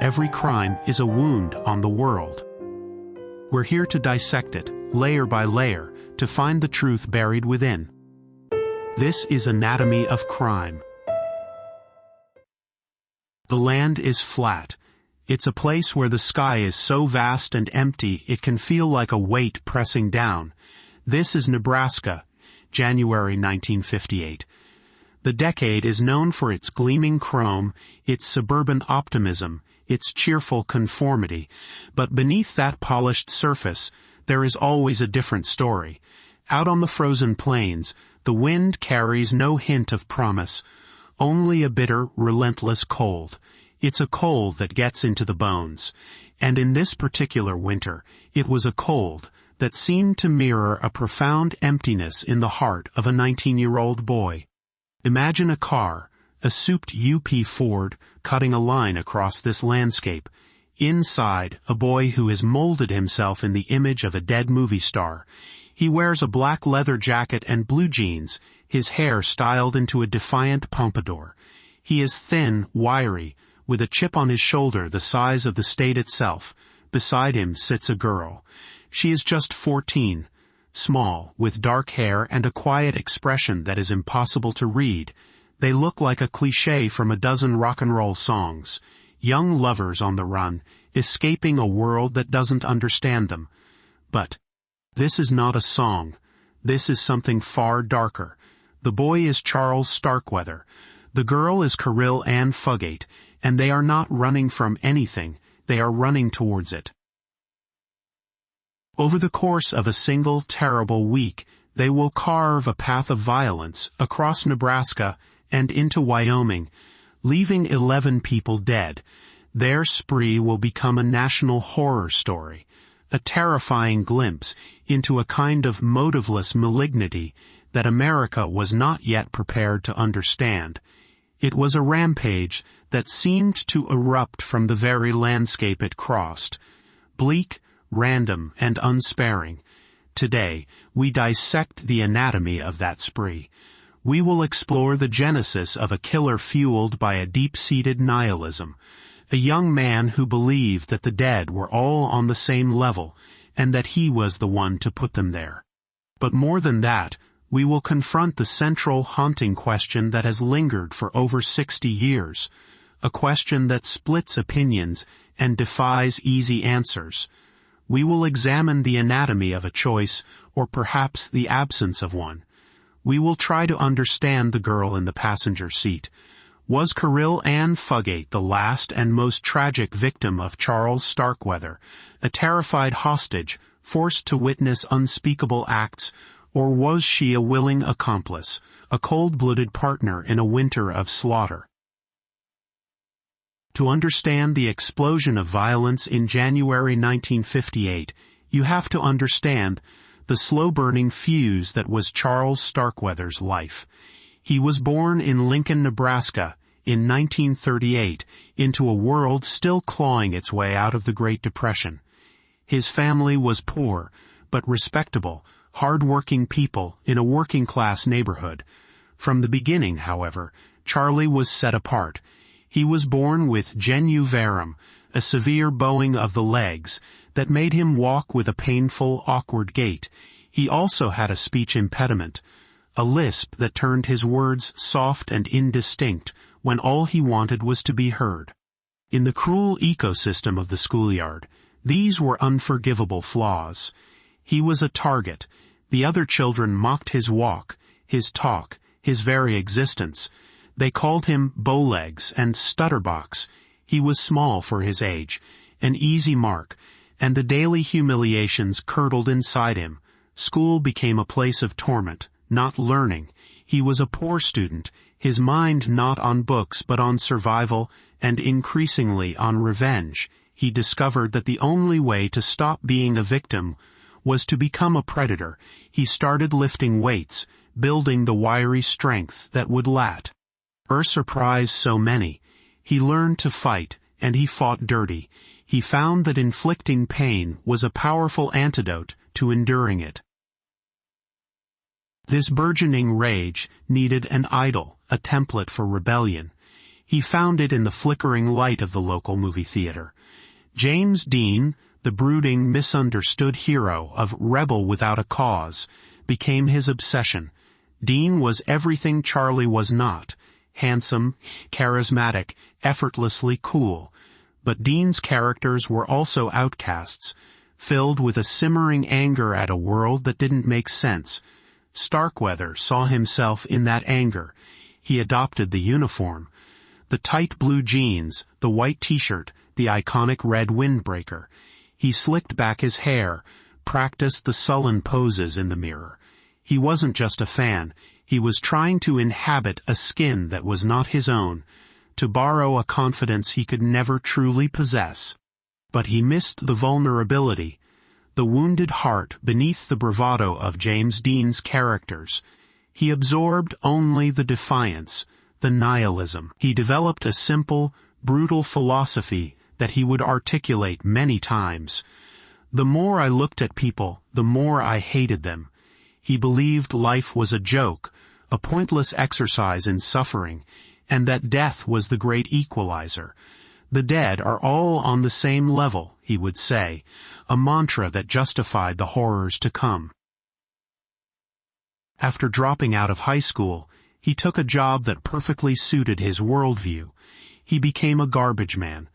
every crime is a wound on the world. We're here to dissect it, layer by layer, to find the truth buried within. This is Anatomy of Crime. The land is flat. It's a place where the sky is so vast and empty it can feel like a weight pressing down. This is Nebraska, January 1958. The decade is known for its gleaming chrome, its suburban optimism, its cheerful conformity, but beneath that polished surface, there is always a different story. Out on the frozen plains, the wind carries no hint of promise, only a bitter, relentless cold. It's a cold that gets into the bones, and in this particular winter, it was a cold that seemed to mirror a profound emptiness in the heart of a 19-year-old boy. Imagine a car, a souped UP Ford, cutting a line across this landscape. Inside, a boy who has molded himself in the image of a dead movie star. He wears a black leather jacket and blue jeans, his hair styled into a defiant pompadour. He is thin, wiry, with a chip on his shoulder the size of the state itself. Beside him sits a girl. She is just 14, small, with dark hair and a quiet expression that is impossible to read. They look like a cliché from a dozen rock and roll songs. Young lovers on the run, escaping a world that doesn't understand them. But this is not a song. This is something far darker. The boy is Charles Starkweather. The girl is Caril Ann Fugate, and they are not running from anything. They are running towards it. Over the course of a single terrible week, they will carve a path of violence across Nebraska and into Wyoming, leaving 11 people dead. Their spree will become a national horror story, a terrifying glimpse into a kind of motiveless malignity that America was not yet prepared to understand. It was a rampage that seemed to erupt from the very landscape it crossed, bleak, random, and unsparing. Today, we dissect the anatomy of that spree. We will explore the genesis of a killer fueled by a deep-seated nihilism, a young man who believed that the dead were all on the same level, and that he was the one to put them there. But more than that, we will confront the central haunting question that has lingered for over 60 years, a question that splits opinions and defies easy answers. We will examine the anatomy of a choice, or perhaps the absence of one. We will try to understand the girl in the passenger seat. Was Caril Ann Fugate the last and most tragic victim of Charles Starkweather, a terrified hostage, forced to witness unspeakable acts, or was she a willing accomplice, a cold-blooded partner in a winter of slaughter? To understand the explosion of violence in January 1958, you have to understand the slow-burning fuse that was Charles Starkweather's life. He was born in Lincoln, Nebraska, in 1938, into a world still clawing its way out of the Great Depression. His family was poor, but respectable, hard-working people in a working-class neighborhood. From the beginning, however, Charlie was set apart. He was born with genu varum, a severe bowing of the legs that made him walk with a painful, awkward gait. He also had a speech impediment, a lisp that turned his words soft and indistinct when all he wanted was to be heard. In the cruel ecosystem of the schoolyard, these were unforgivable flaws. He was a target. The other children mocked his walk, his talk, his very existence. They called him bowlegs and stutterbox. He was small for his age, an easy mark, and the daily humiliations curdled inside him. School became a place of torment, not learning. He was a poor student, his mind not on books but on survival and increasingly on revenge. He discovered that the only way to stop being a victim was to become a predator. He started lifting weights, building the wiry strength that would last. Surprise so many. He learned to fight, and he fought dirty. He found that inflicting pain was a powerful antidote to enduring it. This burgeoning rage needed an idol, a template for rebellion. He found it in the flickering light of the local movie theater. James Dean, the brooding, misunderstood hero of Rebel Without a Cause, became his obsession. Dean was everything Charlie was not: handsome, charismatic, effortlessly cool. But Dean's characters were also outcasts, filled with a simmering anger at a world that didn't make sense. Starkweather saw himself in that anger. He adopted the uniform. The tight blue jeans, the white t-shirt, the iconic red windbreaker. He slicked back his hair, practiced the sullen poses in the mirror. He wasn't just a fan. He was trying to inhabit a skin that was not his own, to borrow a confidence he could never truly possess. But he missed the vulnerability, the wounded heart beneath the bravado of James Dean's characters. He absorbed only the defiance, the nihilism. He developed a simple, brutal philosophy that he would articulate many times. The more I looked at people, the more I hated them. He believed life was a joke, a pointless exercise in suffering, and that death was the great equalizer. The dead are all on the same level, he would say, a mantra that justified the horrors to come. After dropping out of high school, he took a job that perfectly suited his worldview. He became a garbage man.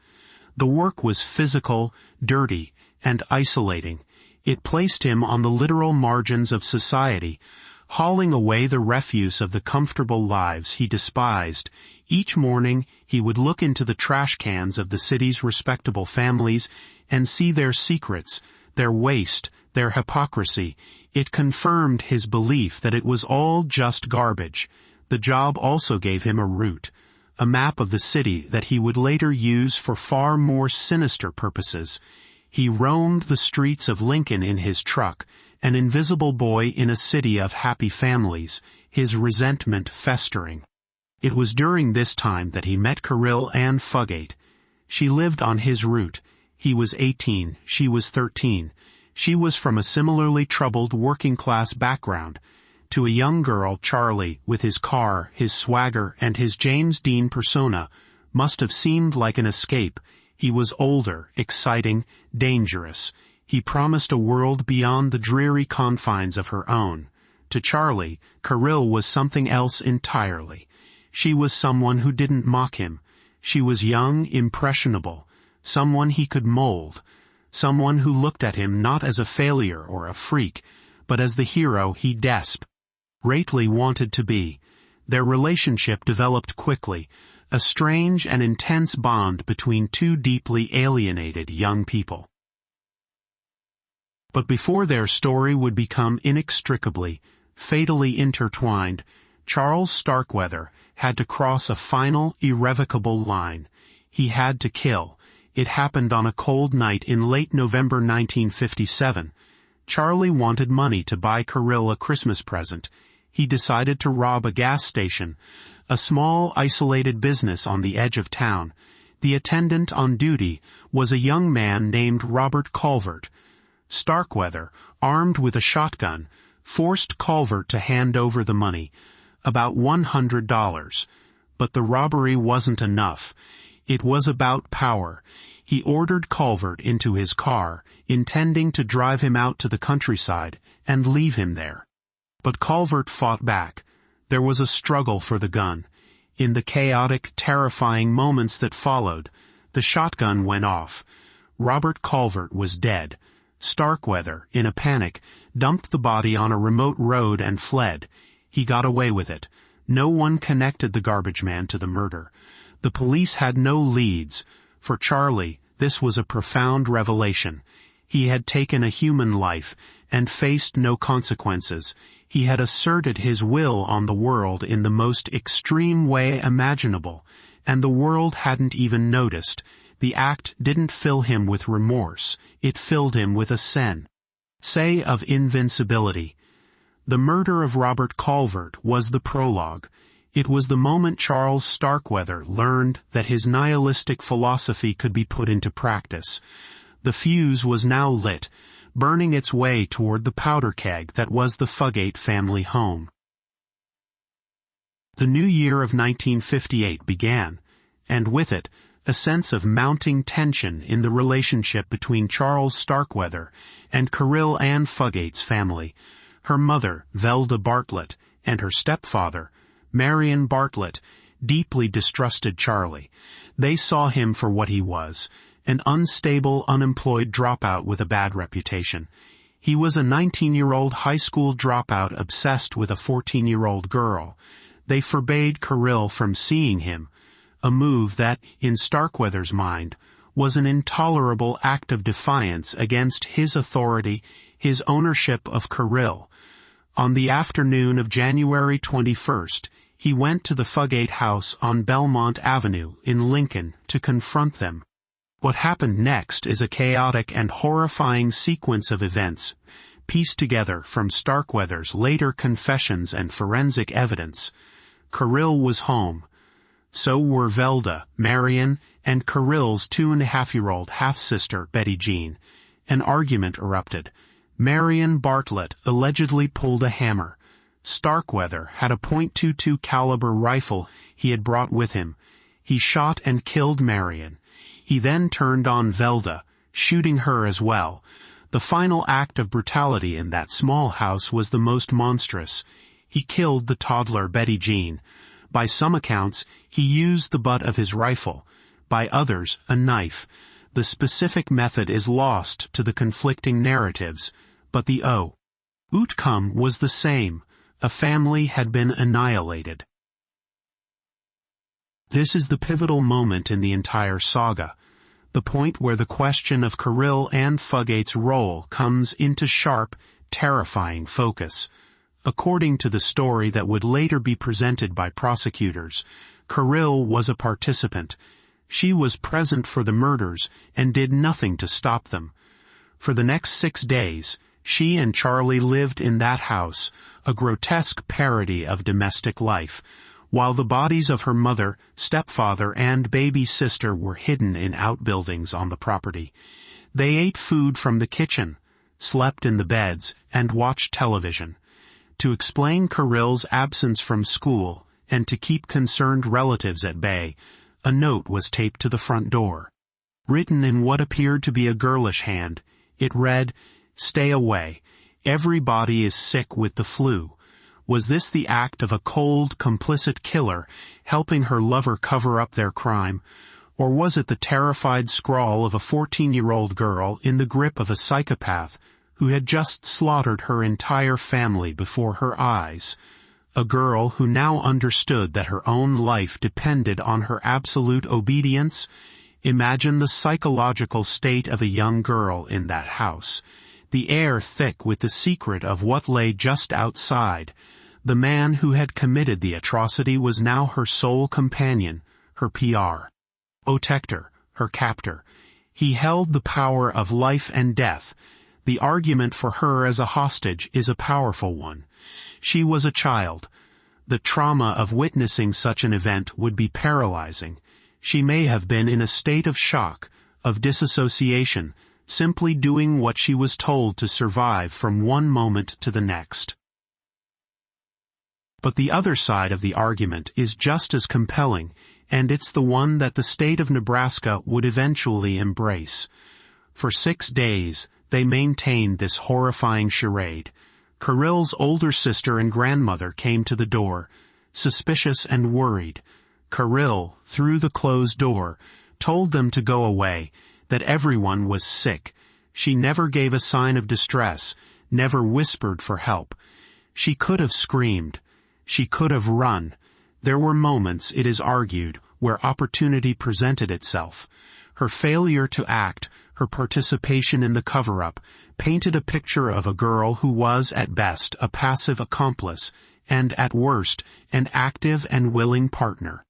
The work was physical, dirty, and isolating. It placed him on the literal margins of society, hauling away the refuse of the comfortable lives he despised. Each morning he would look into the trash cans of the city's respectable families and see their secrets, their waste, their hypocrisy. It confirmed his belief that it was all just garbage. The job also gave him a route, a map of the city that he would later use for far more sinister purposes. He roamed the streets of Lincoln in his truck, an invisible boy in a city of happy families, his resentment festering. It was during this time that he met Caril Ann Fugate. She lived on his route. He was 18, she was 13. She was from a similarly troubled working-class background. To a young girl, Charlie, with his car, his swagger, and his James Dean persona, must have seemed like an escape. He was older, exciting, dangerous. He promised a world beyond the dreary confines of her own. To Charlie, Caril was something else entirely. She was someone who didn't mock him. She was young, impressionable, someone he could mold, someone who looked at him not as a failure or a freak, but as the hero he desperately wanted to be. Their relationship developed quickly, a strange and intense bond between two deeply alienated young people. But before their story would become inextricably, fatally intertwined, Charles Starkweather had to cross a final, irrevocable line. He had to kill. It happened on a cold night in late November 1957. Charlie wanted money to buy Caril a Christmas present. He decided to rob a gas station, a small, isolated business on the edge of town. The attendant on duty was a young man named Robert Calvert. Starkweather, armed with a shotgun, forced Calvert to hand over the money, about $100. But the robbery wasn't enough. It was about power. He ordered Calvert into his car, intending to drive him out to the countryside and leave him there. But Calvert fought back. There was a struggle for the gun. In the chaotic, terrifying moments that followed, the shotgun went off. Robert Calvert was dead. Starkweather, in a panic, dumped the body on a remote road and fled. He got away with it. No one connected the garbage man to the murder. The police had no leads. For Charlie, this was a profound revelation. He had taken a human life and faced no consequences. He had asserted his will on the world in the most extreme way imaginable, and the world hadn't even noticed. The act didn't fill him with remorse. It filled him with a sense of invincibility. The murder of Robert Calvert was the prologue. It was the moment Charles Starkweather learned that his nihilistic philosophy could be put into practice. The fuse was now lit, burning its way toward the powder keg that was the Fugate family home. The new year of 1958 began. and with it, a sense of mounting tension in the relationship between Charles Starkweather and Caril Ann Fugate's family, her mother, Velda Bartlett, and her stepfather, Marion Bartlett, deeply distrusted Charlie. They saw him for what he was, an unstable, unemployed dropout with a bad reputation. He was a 19-year-old high school dropout obsessed with a 14-year-old girl. They forbade Caril from seeing him, a move that, in Starkweather's mind, was an intolerable act of defiance against his authority, his ownership of Caril. On the afternoon of January 21st, he went to the Fugate house on Belmont Avenue in Lincoln to confront them. What happened next is a chaotic and horrifying sequence of events, pieced together from Starkweather's later confessions and forensic evidence. Caril was home. So were Velda, Marion, and Caril's 2.5-year-old half-sister, Betty Jean. An argument erupted. Marion Bartlett allegedly pulled a hammer. Starkweather had a .22 caliber rifle he had brought with him. He shot and killed Marion. He then turned on Velda, shooting her as well. The final act of brutality in that small house was the most monstrous. He killed the toddler Betty Jean. By some accounts, he used the butt of his rifle. By others, a knife. The specific method is lost to the conflicting narratives, but the outcome was the same. A family had been annihilated. This is the pivotal moment in the entire saga, the point where the question of Caril Ann Fugate's role comes into sharp, terrifying focus. According to the story that would later be presented by prosecutors, Caril was a participant. She was present for the murders and did nothing to stop them. For the next 6 days, she and Charlie lived in that house, a grotesque parody of domestic life, while the bodies of her mother, stepfather, and baby sister were hidden in outbuildings on the property. They ate food from the kitchen, slept in the beds, and watched television. To explain Caril's absence from school and to keep concerned relatives at bay, a note was taped to the front door. Written in what appeared to be a girlish hand, it read, "Stay away. Everybody is sick with the flu." Was this the act of a cold, complicit killer helping her lover cover up their crime? Or was it the terrified scrawl of a 14-year-old girl in the grip of a psychopath who had just slaughtered her entire family before her eyes? A girl who now understood that her own life depended on her absolute obedience? Imagine the psychological state of a young girl in that house. The air thick with the secret of what lay just outside. The man who had committed the atrocity was now her sole companion, her protector, her captor. He held the power of life and death. The argument for her as a hostage is a powerful one. She was a child. The trauma of witnessing such an event would be paralyzing. She may have been in a state of shock, of disassociation, simply doing what she was told to survive from one moment to the next. But the other side of the argument is just as compelling, and it's the one that the state of Nebraska would eventually embrace. For 6 days, they maintained this horrifying charade. Caril's older sister and grandmother came to the door, suspicious and worried. Caril, through the closed door, told them to go away, that everyone was sick. She never gave a sign of distress, never whispered for help. She could have screamed. She could have run. There were moments, it is argued, where opportunity presented itself. Her failure to act, her participation in the cover-up, painted a picture of a girl who was, at best, a passive accomplice, and, at worst, an active and willing partner.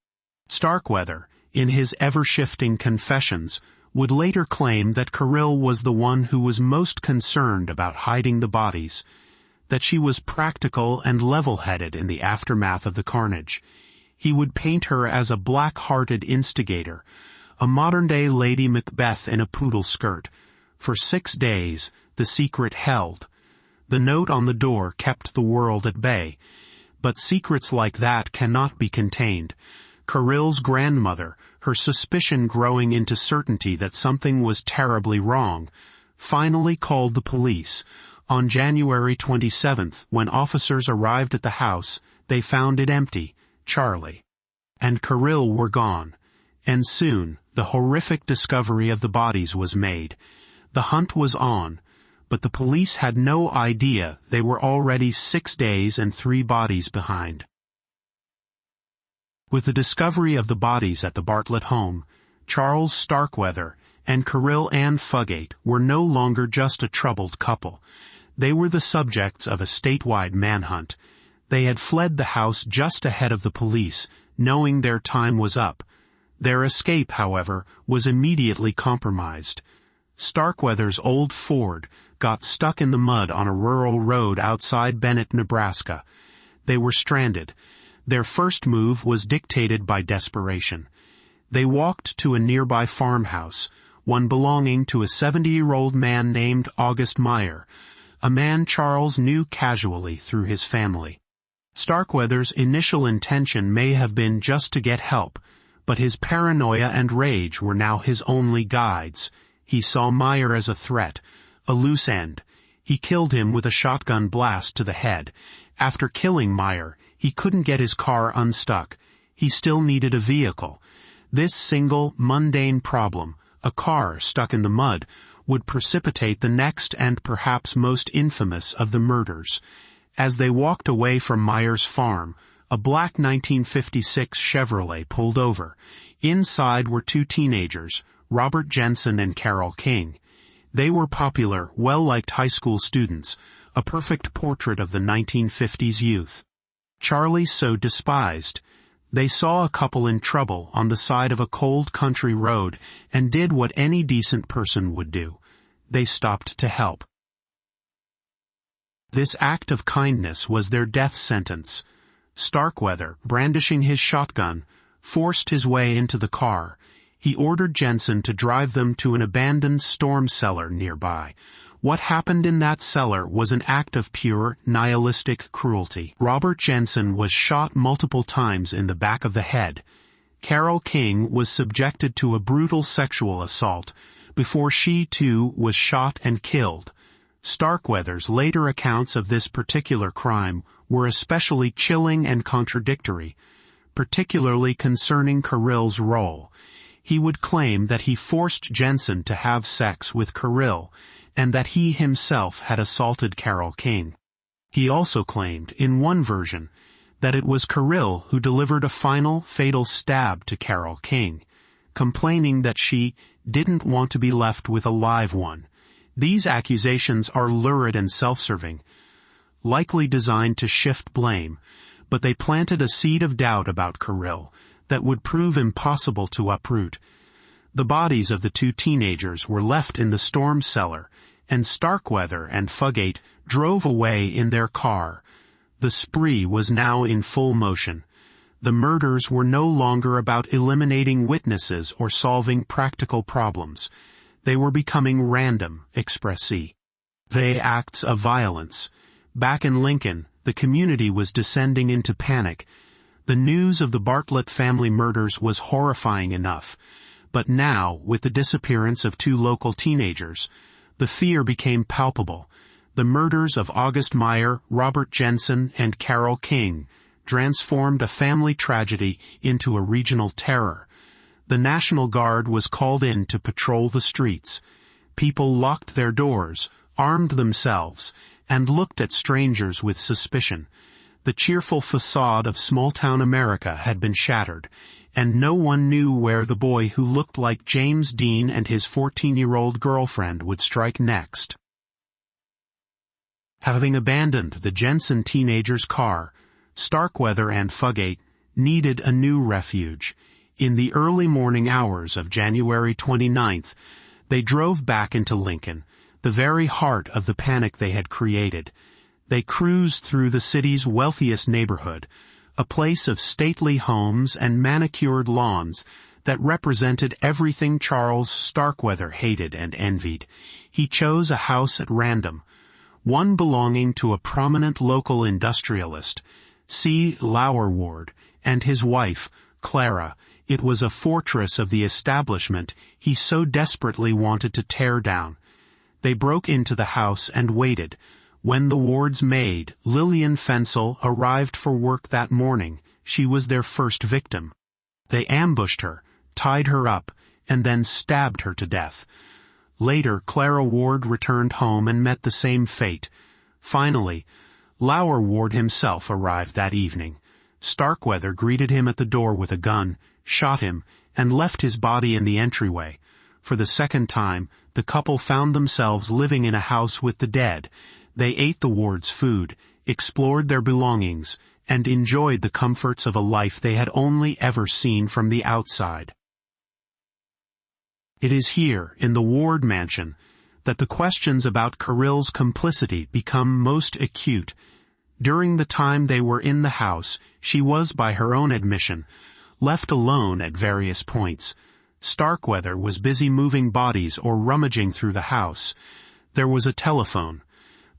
Starkweather, in his ever-shifting confessions, would later claim that Caril was the one who was most concerned about hiding the bodies, that she was practical and level-headed in the aftermath of the carnage. He would paint her as a black-hearted instigator, a modern-day Lady Macbeth in a poodle skirt. For 6 days, the secret held. The note on the door kept the world at bay. But secrets like that cannot be contained. Caril's grandmother, her suspicion growing into certainty that something was terribly wrong, finally called the police. On January 27th, when officers arrived at the house, they found it empty. Charlie and Caril were gone, and soon the horrific discovery of the bodies was made. The hunt was on, but the police had no idea they were already 6 days and 3 bodies behind. With the discovery of the bodies at the Bartlett home, Charles Starkweather and Caril Ann Fugate were no longer just a troubled couple. They were the subjects of a statewide manhunt. They had fled the house just ahead of the police, knowing their time was up. Their escape, however, was immediately compromised. Starkweather's old Ford got stuck in the mud on a rural road outside Bennett, Nebraska. They were stranded. Their first move was dictated by desperation. They walked to a nearby farmhouse, one belonging to a 70-year-old man named August Meyer, a man Charles knew casually through his family. Starkweather's initial intention may have been just to get help, but his paranoia and rage were now his only guides. He saw Meyer as a threat, a loose end. He killed him with a shotgun blast to the head. After killing Meyer, he couldn't get his car unstuck. He still needed a vehicle. This single, mundane problem, a car stuck in the mud, would precipitate the next and perhaps most infamous of the murders. As they walked away from Meyer's farm, a black 1956 Chevrolet pulled over. Inside were 2 teenagers, Robert Jensen and Carol King. They were popular, well-liked high school students, a perfect portrait of the 1950s youth. Charlie so despised. They saw a couple in trouble on the side of a cold country road and did what any decent person would do. They stopped to help. This act of kindness was their death sentence. Starkweather, brandishing his shotgun, forced his way into the car. He ordered Jensen to drive them to an abandoned storm cellar nearby. What happened in that cellar was an act of pure, nihilistic cruelty. Robert Jensen was shot multiple times in the back of the head. Carol King was subjected to a brutal sexual assault before she, too, was shot and killed. Starkweather's later accounts of this particular crime were especially chilling and contradictory, particularly concerning Caril's role. He would claim that he forced Jensen to have sex with Caril, and that he himself had assaulted Carol King. He also claimed, in one version, that it was Caril who delivered a final, fatal stab to Carol King, complaining that she didn't want to be left with a live one. These accusations are lurid and self-serving, likely designed to shift blame, but they planted a seed of doubt about Caril that would prove impossible to uproot. The bodies of the 2 teenagers were left in the storm cellar, and Starkweather and Fugate drove away in their car. The spree was now in full motion. The murders were no longer about eliminating witnesses or solving practical problems. They were becoming random, expressé. They acts of violence. Back in Lincoln, the community was descending into panic. The news of the Bartlett family murders was horrifying enough. But now, with the disappearance of 2 local teenagers, the fear became palpable. The murders of August Meyer, Robert Jensen, and Carol King transformed a family tragedy into a regional terror. The National Guard was called in to patrol the streets. People locked their doors, armed themselves, and looked at strangers with suspicion. The cheerful facade of small-town America had been shattered, and no one knew where the boy who looked like James Dean and his 14-year-old girlfriend would strike next. Having abandoned the Jensen teenagers' car, Starkweather and Fugate needed a new refuge. In the early morning hours of January 29th, they drove back into Lincoln, the very heart of the panic they had created. They cruised through the city's wealthiest neighborhood, a place of stately homes and manicured lawns that represented everything Charles Starkweather hated and envied. He chose a house at random, one belonging to a prominent local industrialist, C. Lauer Ward, and his wife, Clara, It was a fortress of the establishment he so desperately wanted to tear down. They broke into the house and waited. When the ward's maid, Lillian Fensel, arrived for work that morning, she was their first victim. They ambushed her, tied her up, and then stabbed her to death. Later, Clara Ward returned home and met the same fate. Finally, Lauer Ward himself arrived that evening. Starkweather greeted him at the door with a gun, shot him, and left his body in the entryway. For the second time, the couple found themselves living in a house with the dead. They ate the Ward's food, explored their belongings, and enjoyed the comforts of a life they had only ever seen from the outside. It is here, in the Ward mansion, that the questions about Caril's complicity become most acute. During the time they were in the house, she was, by her own admission, left alone at various points. Starkweather was busy moving bodies or rummaging through the house. There was a telephone.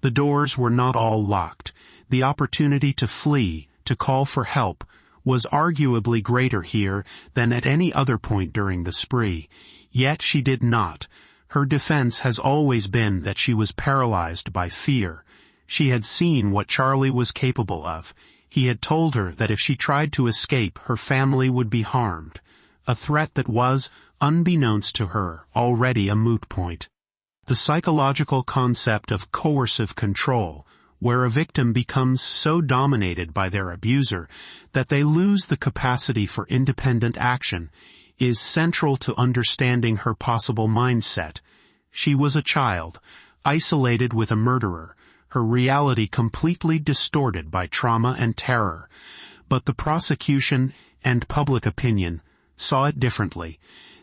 The doors were not all locked. The opportunity to flee, to call for help, was arguably greater here than at any other point during the spree. Yet she did not. Her defense has always been that she was paralyzed by fear. She had seen what Charlie was capable of. He had told her that if she tried to escape, her family would be harmed. A threat that was, unbeknownst to her, already a moot point. The psychological concept of coercive control, where a victim becomes so dominated by their abuser that they lose the capacity for independent action, is central to understanding her possible mindset. She was a child, isolated with a murderer, her reality completely distorted by trauma and terror. But the prosecution and public opinion saw it differently.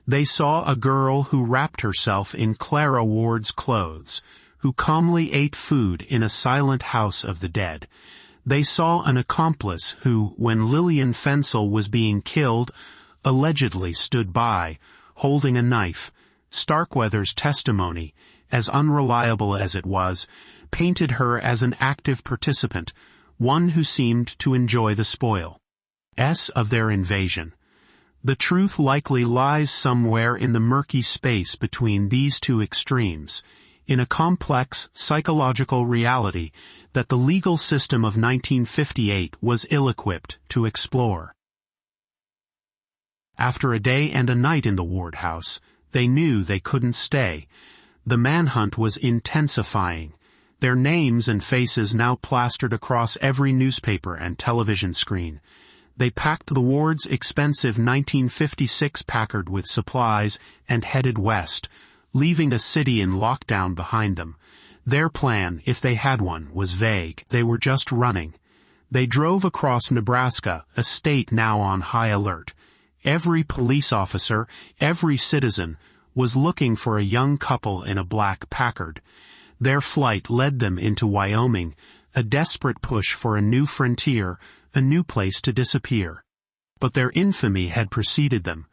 They saw a girl who wrapped herself in Clara Ward's clothes, who calmly ate food in a silent house of the dead. They saw an accomplice who, when Lillian Fensel was being killed, allegedly stood by, holding a knife. Starkweather's testimony, as unreliable as it was, painted her as an active participant, one who seemed to enjoy the spoil of their invasion. The truth likely lies somewhere in the murky space between these two extremes, in a complex psychological reality that the legal system of 1958 was ill-equipped to explore. After a day and a night in the Ward house, they knew they couldn't stay. The manhunt was intensifying, their names and faces now plastered across every newspaper and television screen. They packed the Ward's expensive 1956 Packard with supplies and headed west, leaving a city in lockdown behind them. Their plan, if they had one, was vague. They were just running. They drove across Nebraska, a state now on high alert. Every police officer, every citizen, was looking for a young couple in a black Packard. Their flight led them into Wyoming, a desperate push for a new frontier, a new place to disappear. But their infamy had preceded them.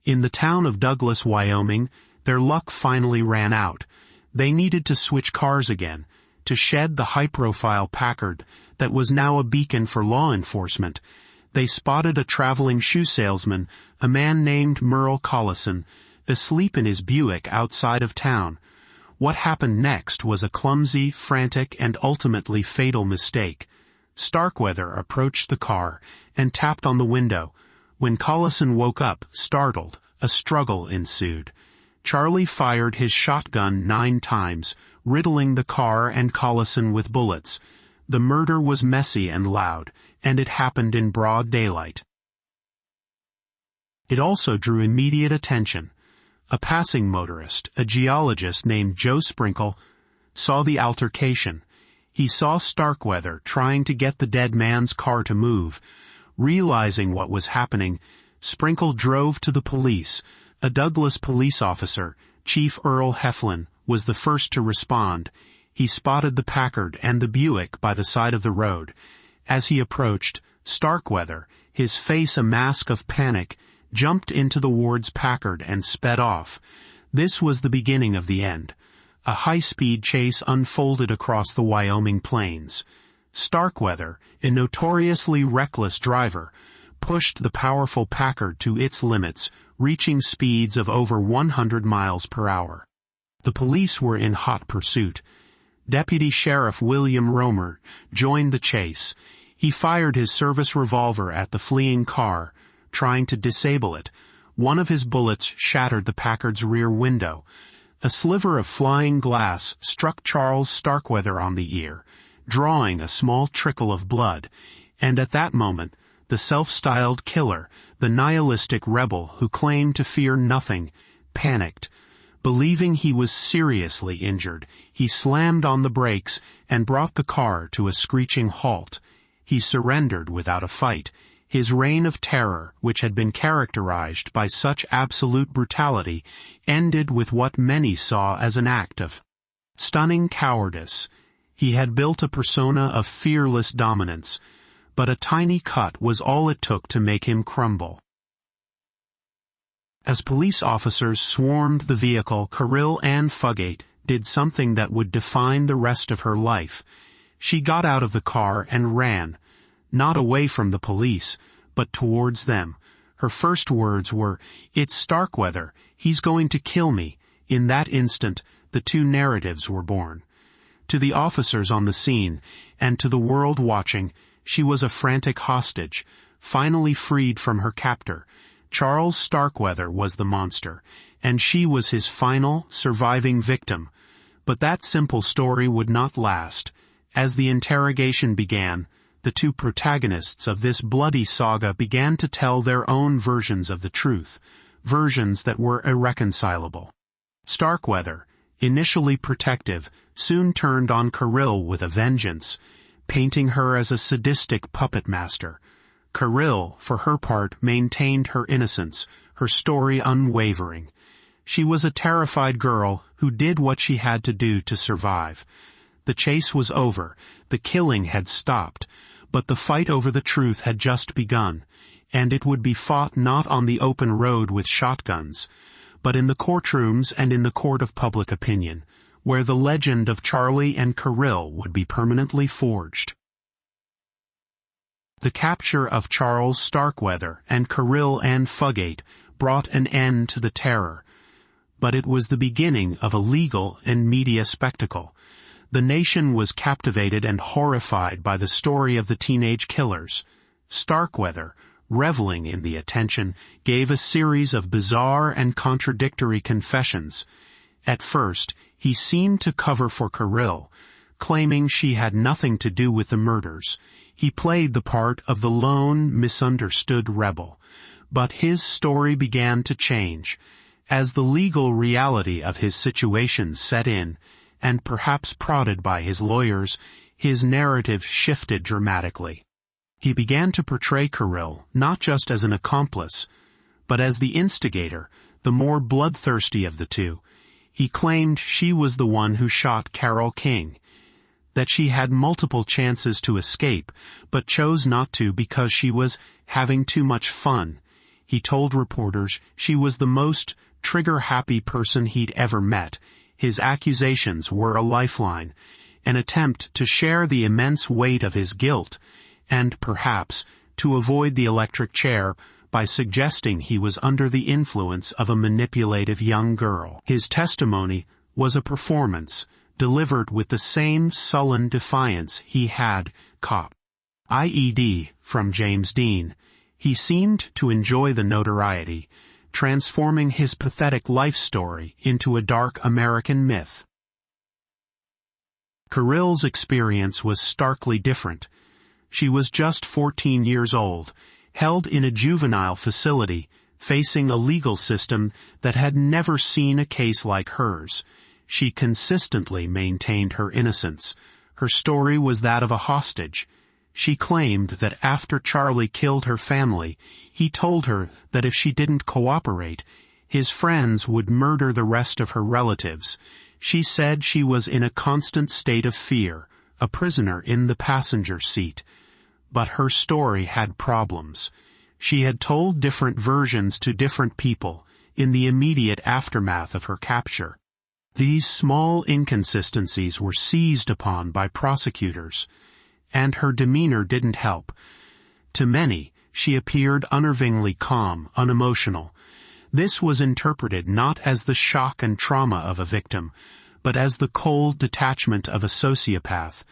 In the town of Douglas, Wyoming, their luck finally ran out. They needed to switch cars again, to shed the high-profile Packard that was now a beacon for law enforcement. They spotted a traveling shoe salesman, a man named Merle Collison, asleep in his Buick outside of town. What happened next was a clumsy, frantic, and ultimately fatal mistake. Starkweather approached the car and tapped on the window. When Collison woke up, startled, a struggle ensued. Charlie fired his shotgun 9 times, riddling the car and Collison with bullets. The murder was messy and loud, and it happened in broad daylight. It also drew immediate attention. A passing motorist, a geologist named Joe Sprinkle, saw the altercation. He saw Starkweather trying to get the dead man's car to move. Realizing what was happening, Sprinkle drove to the police. A Douglas police officer, Chief Earl Heflin, was the first to respond. He spotted the Packard and the Buick by the side of the road. As he approached, Starkweather, his face a mask of panic, jumped into the Ward's Packard and sped off. This was the beginning of the end. A high-speed chase unfolded across the Wyoming plains. Starkweather, a notoriously reckless driver, pushed the powerful Packard to its limits, reaching speeds of over 100 miles per hour. The police were in hot pursuit. Deputy Sheriff William Romer joined the chase. He fired his service revolver at the fleeing car, trying to disable it. One of his bullets shattered the Packard's rear window. A sliver of flying glass struck Charles Starkweather on the ear, drawing a small trickle of blood, and at that moment, the self-styled killer, the nihilistic rebel who claimed to fear nothing, panicked. Believing he was seriously injured, he slammed on the brakes and brought the car to a screeching halt. He surrendered without a fight. His reign of terror, which had been characterized by such absolute brutality, ended with what many saw as an act of stunning cowardice. He had built a persona of fearless dominance, but a tiny cut was all it took to make him crumble. As police officers swarmed the vehicle, Caril Ann Fugate did something that would define the rest of her life. She got out of the car and ran, not away from the police, but towards them. Her first words were, "It's Starkweather. He's going to kill me." In that instant, the two narratives were born. To the officers on the scene, and to the world watching, she was a frantic hostage, finally freed from her captor. Charles Starkweather was the monster, and she was his final, surviving victim. But that simple story would not last. As the interrogation began, the two protagonists of this bloody saga began to tell their own versions of the truth, versions that were irreconcilable. Starkweather, initially protective, soon turned on Caril with a vengeance, painting her as a sadistic puppet master. Caril, for her part, maintained her innocence, her story unwavering. She was a terrified girl who did what she had to do to survive. The chase was over, the killing had stopped, but the fight over the truth had just begun, and it would be fought not on the open road with shotguns, but in the courtrooms and in the court of public opinion, where the legend of Charlie and Caril would be permanently forged. The capture of Charles Starkweather and Caril Ann Fugate brought an end to the terror, but it was the beginning of a legal and media spectacle. The nation was captivated and horrified by the story of the teenage killers. Starkweather, reveling in the attention, gave a series of bizarre and contradictory confessions. At first, he seemed to cover for Caril, claiming she had nothing to do with the murders. He played the part of the lone, misunderstood rebel. But his story began to change. As the legal reality of his situation set in, and perhaps prodded by his lawyers, his narrative shifted dramatically. He began to portray Caril not just as an accomplice, but as the instigator, the more bloodthirsty of the two. He claimed she was the one who shot Carol King, that she had multiple chances to escape, but chose not to because she was having too much fun. He told reporters she was the most trigger-happy person he'd ever met. His accusations were a lifeline, an attempt to share the immense weight of his guilt, and perhaps to avoid the electric chair by suggesting he was under the influence of a manipulative young girl. His testimony was a performance, delivered with the same sullen defiance he had copped. IED, from James Dean. He seemed to enjoy the notoriety, transforming his pathetic life story into a dark American myth. Caril's experience was starkly different. She was just 14 years old, held in a juvenile facility, facing a legal system that had never seen a case like hers. She consistently maintained her innocence. Her story was that of a hostage. She claimed that after Charlie killed her family, he told her that if she didn't cooperate, his friends would murder the rest of her relatives. She said she was in a constant state of fear, a prisoner in the passenger seat. But her story had problems. She had told different versions to different people in the immediate aftermath of her capture. These small inconsistencies were seized upon by prosecutors, and her demeanor didn't help. To many, she appeared unnervingly calm, unemotional. This was interpreted not as the shock and trauma of a victim, but as the cold detachment of a sociopath.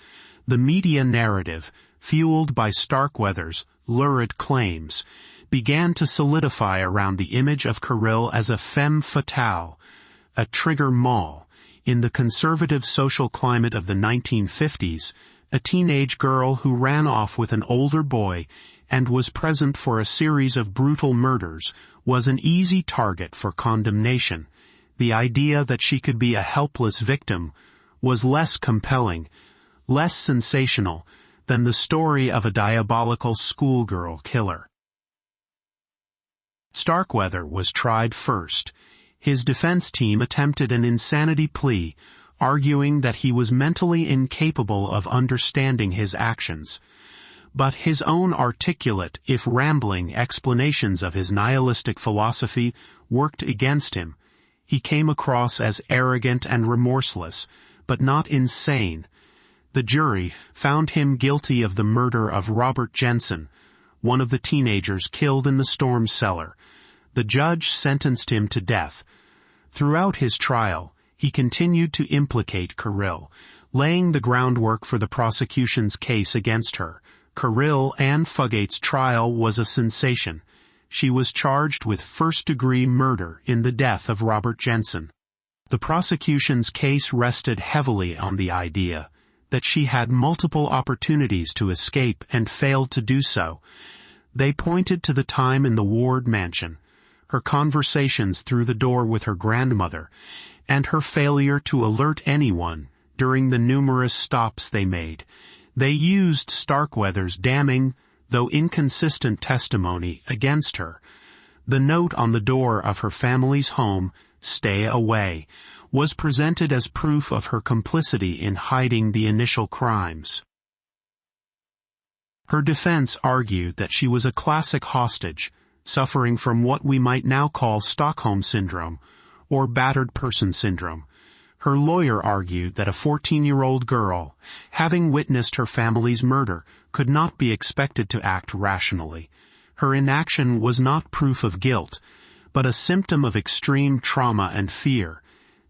The media narrative, fueled by Starkweather's lurid claims, began to solidify around the image of Caril as a femme fatale, a trigger moll. In the conservative social climate of the 1950s, a teenage girl who ran off with an older boy and was present for a series of brutal murders was an easy target for condemnation. The idea that she could be a helpless victim was less compelling, less sensational than the story of a diabolical schoolgirl killer. Starkweather was tried first. His defense team attempted an insanity plea, arguing that he was mentally incapable of understanding his actions. But his own articulate, if rambling, explanations of his nihilistic philosophy worked against him. He came across as arrogant and remorseless, but not insane. The jury found him guilty of the murder of Robert Jensen, one of the teenagers killed in the storm cellar. The judge sentenced him to death. Throughout his trial, he continued to implicate Caril, laying the groundwork for the prosecution's case against her. Caril Ann Fugate's trial was a sensation. She was charged with first-degree murder in the death of Robert Jensen. The prosecution's case rested heavily on the idea that she had multiple opportunities to escape and failed to do so. They pointed to the time in the Ward mansion, her conversations through the door with her grandmother, and her failure to alert anyone during the numerous stops they made. They used Starkweather's damning, though inconsistent testimony against her. The note on the door of her family's home, "Stay away," was presented as proof of her complicity in hiding the initial crimes. Her defense argued that she was a classic hostage, suffering from what we might now call Stockholm Syndrome, or battered person syndrome. Her lawyer argued that a 14-year-old girl, having witnessed her family's murder, could not be expected to act rationally. Her inaction was not proof of guilt, but a symptom of extreme trauma and fear.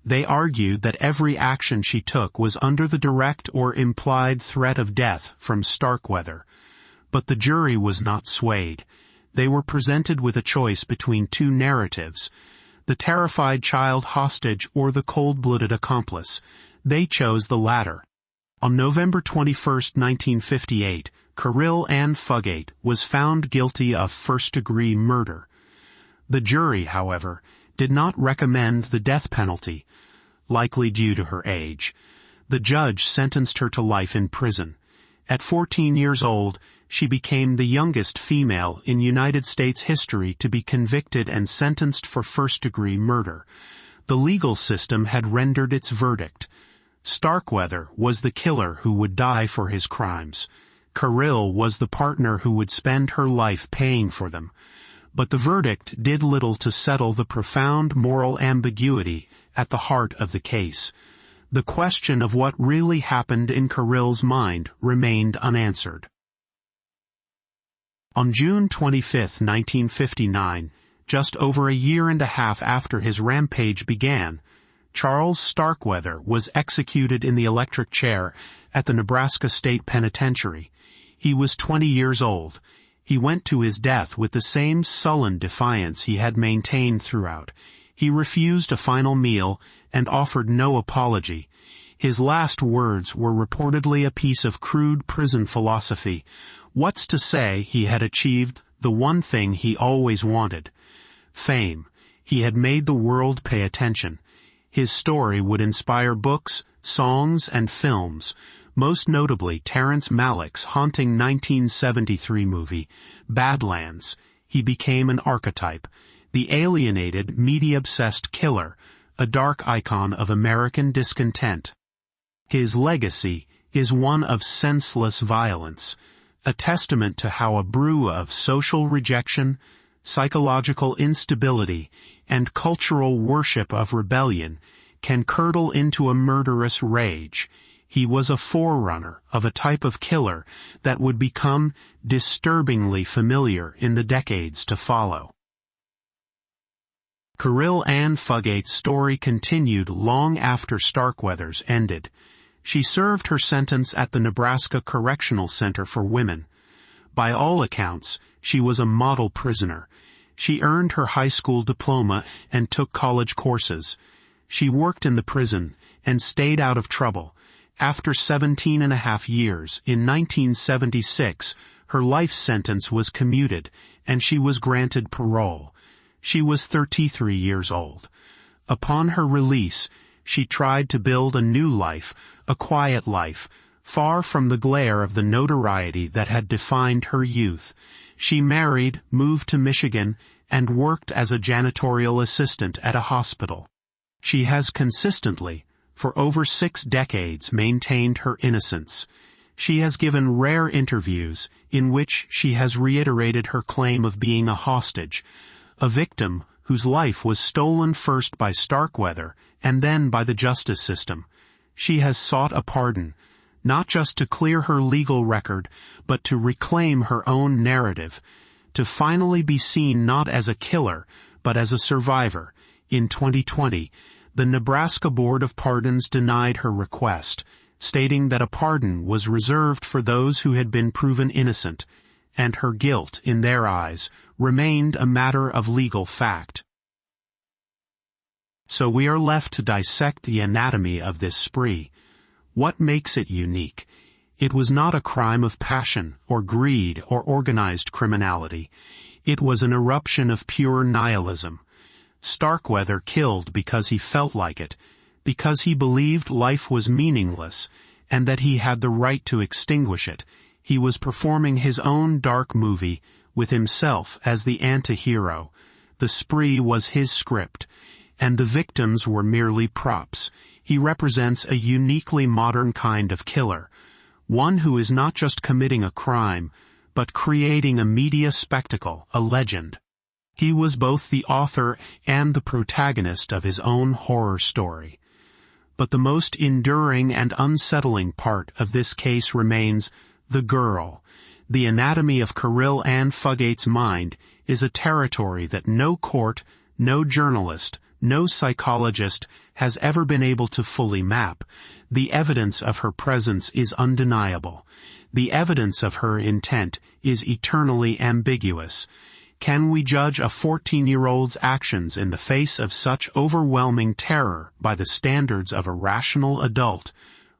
They argued that every action she took was under the direct or implied threat of death from Starkweather. But the jury was not swayed. They were presented with a choice between two narratives: the terrified child hostage or the cold-blooded accomplice. They chose the latter. On November 21, 1958, Caril Ann Fugate was found guilty of first-degree murder. The jury, however, did not recommend the death penalty, likely due to her age. The judge sentenced her to life in prison. At 14 years old, she became the youngest female in United States history to be convicted and sentenced for first-degree murder. The legal system had rendered its verdict. Starkweather was the killer who would die for his crimes. Caril was the partner who would spend her life paying for them. But the verdict did little to settle the profound moral ambiguity at the heart of the case. The question of what really happened in Caril's mind remained unanswered. On June 25, 1959, just over a year and a half after his rampage began, Charles Starkweather was executed in the electric chair at the Nebraska State Penitentiary. He was 20 years old. He went to his death with the same sullen defiance he had maintained throughout. He refused a final meal and offered no apology. His last words were reportedly a piece of crude prison philosophy. What's to say he had achieved the one thing he always wanted: fame. He had made the world pay attention. His story would inspire books, songs, and films, most notably Terrence Malick's haunting 1973 movie, Badlands. He became an archetype, the alienated, media-obsessed killer, a dark icon of American discontent. His legacy is one of senseless violence, a testament to how a brew of social rejection, psychological instability, and cultural worship of rebellion can curdle into a murderous rage. He was a forerunner of a type of killer that would become disturbingly familiar in the decades to follow. Caril Ann Fugate's story continued long after Starkweather's ended. She served her sentence at the Nebraska Correctional Center for Women. By all accounts, she was a model prisoner. She earned her high school diploma and took college courses. She worked in the prison and stayed out of trouble. After 17.5 years, in 1976, her life sentence was commuted, and she was granted parole. She was 33 years old. Upon her release, she tried to build a new life, a quiet life, far from the glare of the notoriety that had defined her youth. She married, moved to Michigan, and worked as a janitorial assistant at a hospital. She has consistently, for over 6 decades, maintained her innocence. She has given rare interviews in which she has reiterated her claim of being a hostage, a victim whose life was stolen first by Starkweather and then by the justice system. She has sought a pardon, not just to clear her legal record, but to reclaim her own narrative, to finally be seen not as a killer, but as a survivor. In 2020, the Nebraska Board of Pardons denied her request, stating that a pardon was reserved for those who had been proven innocent, and her guilt, in their eyes, remained a matter of legal fact. So we are left to dissect the anatomy of this spree. What makes it unique? It was not a crime of passion, or greed, or organized criminality. It was an eruption of pure nihilism. Starkweather killed because he felt like it, because he believed life was meaningless, and that he had the right to extinguish it. He was performing his own dark movie, with himself as the anti-hero. The spree was his script, and the victims were merely props. He represents a uniquely modern kind of killer, one who is not just committing a crime, but creating a media spectacle, a legend. He was both the author and the protagonist of his own horror story. But the most enduring and unsettling part of this case remains the girl. The anatomy of Caril Ann Fugate's mind is a territory that no court, no journalist, no psychologist has ever been able to fully map. The evidence of her presence is undeniable. The evidence of her intent is eternally ambiguous. Can we judge a 14-year-old's actions in the face of such overwhelming terror by the standards of a rational adult,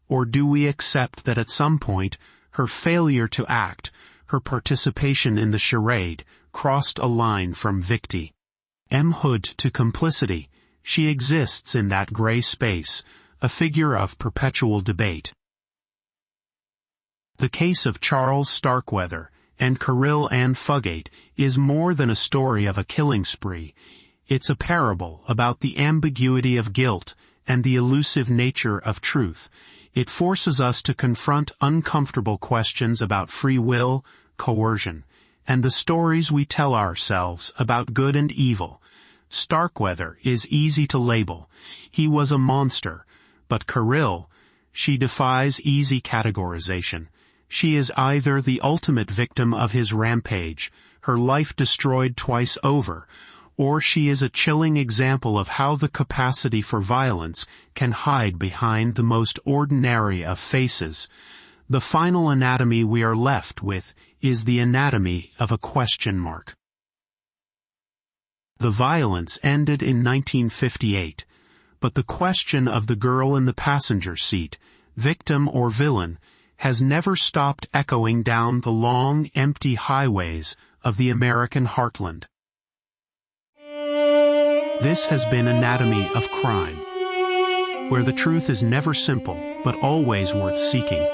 or do we accept that at some point her failure to act, her participation in the charade, crossed a line from victimhood to complicity? She exists in that gray space, a figure of perpetual debate. The case of Charles Starkweather and Caril Ann Fugate is more than a story of a killing spree. It's a parable about the ambiguity of guilt and the elusive nature of truth. It forces us to confront uncomfortable questions about free will, coercion, and the stories we tell ourselves about good and evil. Starkweather is easy to label. He was a monster. But Caril, she defies easy categorization. She is either the ultimate victim of his rampage, her life destroyed twice over, or she is a chilling example of how the capacity for violence can hide behind the most ordinary of faces. The final anatomy we are left with is the anatomy of a question mark. The violence ended in 1958, but the question of the girl in the passenger seat, victim or villain, has never stopped echoing down the long, empty highways of the American heartland. This has been Anatomy of Crime, where the truth is never simple, but always worth seeking.